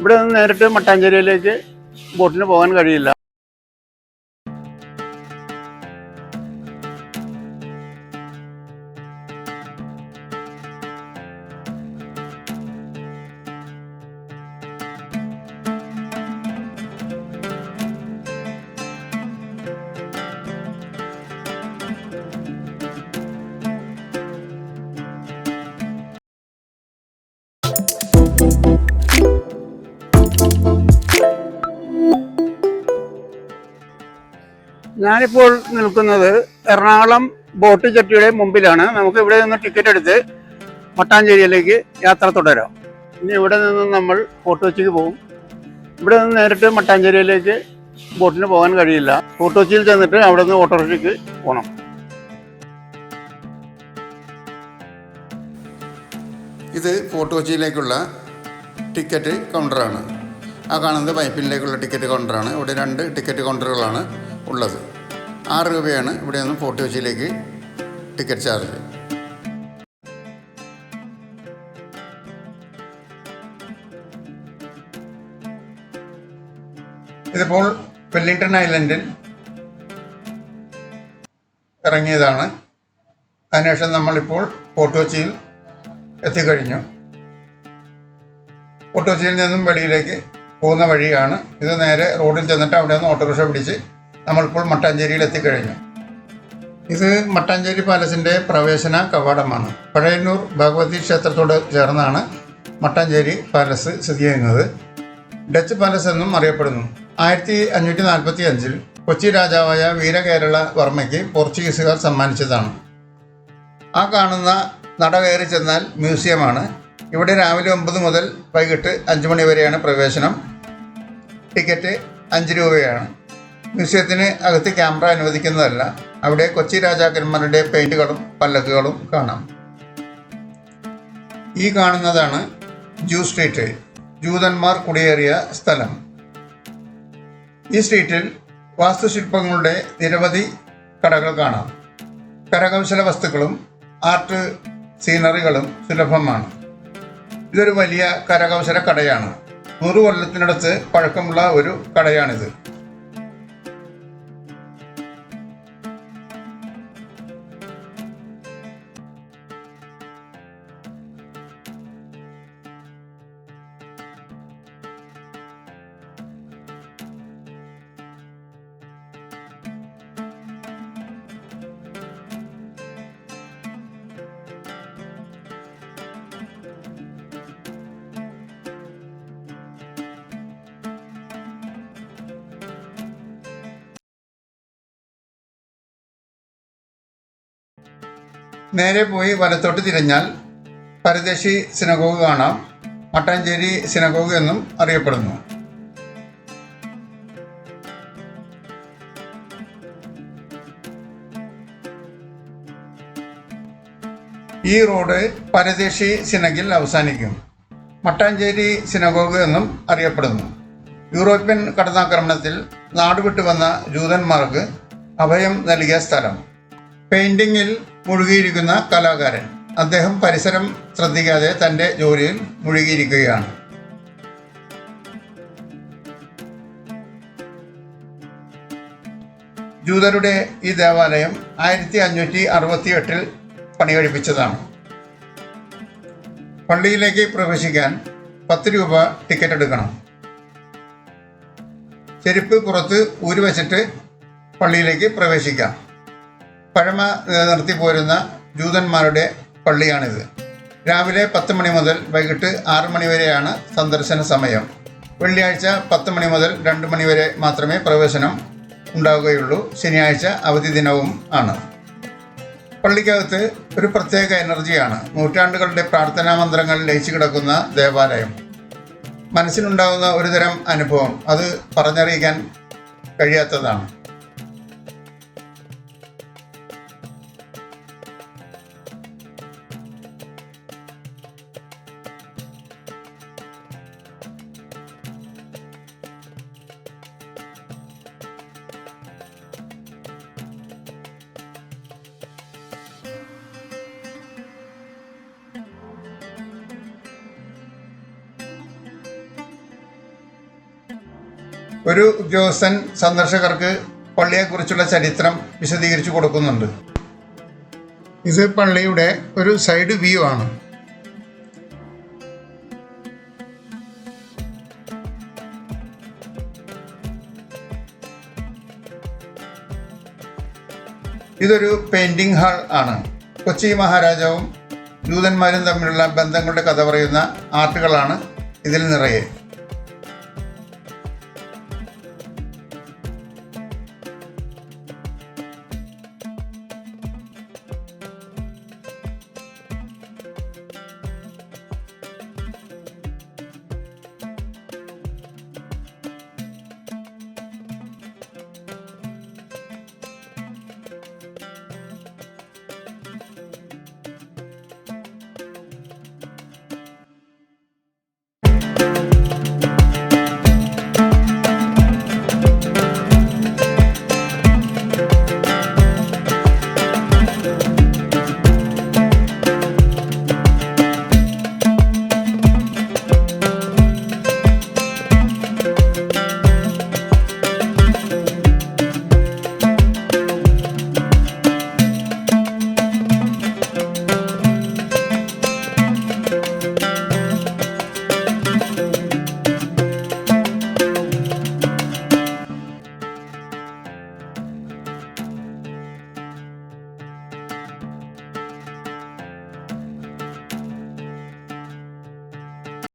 ഇവിടെ നിന്ന് നേരിട്ട് മട്ടാഞ്ചേരിയിലേക്ക് ബോട്ടിന് പോകാൻ കഴിയില്ല. ഞാനിപ്പോൾ നിൽക്കുന്നത് എറണാകുളം ബോട്ട് ജെട്ടിയുടെ മുമ്പിലാണ്. നമുക്ക് ഇവിടെ നിന്ന് ടിക്കറ്റ് എടുത്ത് മട്ടാഞ്ചേരിയിലേക്ക് യാത്ര തുടരാം. ഇനി ഇവിടെ നിന്ന് നമ്മൾ ഫോർട്ട് കൊച്ചിക്ക് പോകും. ഇവിടെ നിന്ന് നേരിട്ട് മട്ടാഞ്ചേരിയിലേക്ക് ബോട്ടിന് പോകാൻ കഴിയില്ല. ഫോർട്ട് കൊച്ചിയിൽ ചെന്നിട്ട് അവിടെ നിന്ന് ഓട്ടോറിക്ഷയ്ക്ക് പോകണം. ഇത് ഫോർട്ട് കൊച്ചിയിലേക്കുള്ള ടിക്കറ്റ് കൗണ്ടറാണ്. ആ കാണുന്നത് പൈപ്പിനിലേക്കുള്ള ടിക്കറ്റ് കൗണ്ടറാണ്. ഇവിടെ 2 ടിക്കറ്റ് കൗണ്ടറുകളാണ് ഉള്ളത്. 6 രൂപയാണ് ഇവിടെ നിന്ന് ഫോർട്ട് കൊച്ചിയിലേക്ക് ടിക്കറ്റ് ചാർജ്. ഇതിപ്പോൾ വെല്ലിംഗ്ടൺ ഐലൻഡിൽ ഇറങ്ങിയതാണ്. അതിനുശേഷം നമ്മളിപ്പോൾ ഫോർട്ട് കൊച്ചിയിൽ എത്തിക്കഴിഞ്ഞു. ഫോർട്ട് കൊച്ചിയിൽ നിന്നും വെളിയിലേക്ക് പോകുന്ന വഴിയാണ് ഇത്. നേരെ റോഡിൽ ചെന്നിട്ട് അവിടെ നിന്ന് ഓട്ടോറിക്ഷ പിടിച്ച് നമ്മളിപ്പോൾ മട്ടാഞ്ചേരിയിൽ എത്തിക്കഴിഞ്ഞു. ഇത് മട്ടാഞ്ചേരി പാലസിൻ്റെ പ്രവേശന കവാടമാണ്. പഴയന്നൂർ ഭഗവതി ക്ഷേത്രത്തോട് ചേർന്നാണ് മട്ടാഞ്ചേരി പാലസ് സ്ഥിതി ചെയ്യുന്നത്. ഡച്ച് പാലസ് എന്നും അറിയപ്പെടുന്നു. 1545 കൊച്ചി രാജാവായ വീരകേരള വർമ്മയ്ക്ക് പോർച്ചുഗീസുകാർ സമ്മാനിച്ചതാണ്. ആ കാണുന്ന നട കയറി ചെന്നാൽ മ്യൂസിയമാണ്. ഇവിടെ രാവിലെ 9 മുതൽ വൈകിട്ട് 5 മണി വരെയാണ് പ്രവേശനം. ടിക്കറ്റ് 5 രൂപയാണ്. മ്യൂസിയത്തിന് അകത്ത് ക്യാമറ അനുവദിക്കുന്നതല്ല. അവിടെ കൊച്ചി രാജാക്കന്മാരുടെ പെയിന്റുകളും പല്ലക്കുകളും കാണാം. ഈ കാണുന്നതാണ് ജൂ സ്ട്രീറ്റ്, ജൂതന്മാർ കുടിയേറിയ സ്ഥലം. ഈ സ്ട്രീറ്റിൽ വാസ്തുശില്പങ്ങളുടെ നിരവധി കടകൾ കാണാം. കരകൗശല വസ്തുക്കളും ആർട്ട് സീനറികളും സുലഭമാണ്. ഇതൊരു വലിയ കരകൗശല കടയാണ്. 100 കൊല്ലത്തിനടുത്ത് പഴക്കമുള്ള ഒരു കടയാണിത്. നേരെ പോയി വലത്തോട്ട് തിരിഞ്ഞാൽ പരദേശി സിനഗോഗ് കാണാം. മട്ടാഞ്ചേരി സിനഗോഗ് എന്നും അറിയപ്പെടുന്നു. ഈ റോഡ് പരദേശി സിനഗിൽ അവസാനിക്കും. മട്ടാഞ്ചേരി സിനഗോഗ് എന്നും അറിയപ്പെടുന്നു. യൂറോപ്യൻ കടന്നാക്രമണത്തിൽ നാടുവിട്ടു വന്ന ജൂതന്മാർക്ക് അഭയം നൽകിയ സ്ഥലം. പെയിന്റിങ്ങിൽ മുഴുകിയിരിക്കുന്ന കലാകാരൻ. അദ്ദേഹം പരിസരം ശ്രദ്ധിക്കാതെ തൻ്റെ ജോലിയിൽ മുഴുകിയിരിക്കുകയാണ്. ജൂതരുടെ ഈ ദേവാലയം 1568 പണി കഴിപ്പിച്ചതാണ്. പള്ളിയിലേക്ക് പ്രവേശിക്കാൻ 10 രൂപ ടിക്കറ്റ് എടുക്കണം. ചെരുപ്പ് പുറത്ത് ഊരി വച്ചിട്ട് പള്ളിയിലേക്ക് പ്രവേശിക്കാം. പഴമ നിലനിർത്തി പോരുന്ന ജൂതന്മാരുടെ പള്ളിയാണിത്. രാവിലെ 10 മണി മുതൽ വൈകിട്ട് 6 മണി വരെയാണ് സന്ദർശന സമയം. വെള്ളിയാഴ്ച 10 മണി മുതൽ 2 മണി വരെ മാത്രമേ പ്രവേശനം ഉണ്ടാവുകയുള്ളൂ. ശനിയാഴ്ച അവധി ദിനവും ആണ്. പള്ളിക്കകത്ത് ഒരു പ്രത്യേക എനർജിയാണ്. നൂറ്റാണ്ടുകളുടെ പ്രാർത്ഥനാ മന്ത്രങ്ങൾ ലയിച്ചു കിടക്കുന്ന ദേവാലയം. മനസ്സിനുണ്ടാകുന്ന ഒരുതരം അനുഭവം അത് പറഞ്ഞറിയിക്കാൻ കഴിയാത്തതാണ്. ഒരു ഉദ്യോഗസ്ഥൻ സന്ദർശകർക്ക് പള്ളിയെക്കുറിച്ചുള്ള ചരിത്രം വിശദീകരിച്ചു കൊടുക്കുന്നുണ്ട്. ഇത് പള്ളിയുടെ ഒരു സൈഡ് വ്യൂ ആണ്. ഇതൊരു പെയിൻറ്റിംഗ് ഹാൾ ആണ്. കൊച്ചി മഹാരാജാവും ജൂതന്മാരും തമ്മിലുള്ള ബന്ധങ്ങളുടെ കഥ പറയുന്ന ആർട്ടുകളാണ് ഇതിൽ നിറയെ.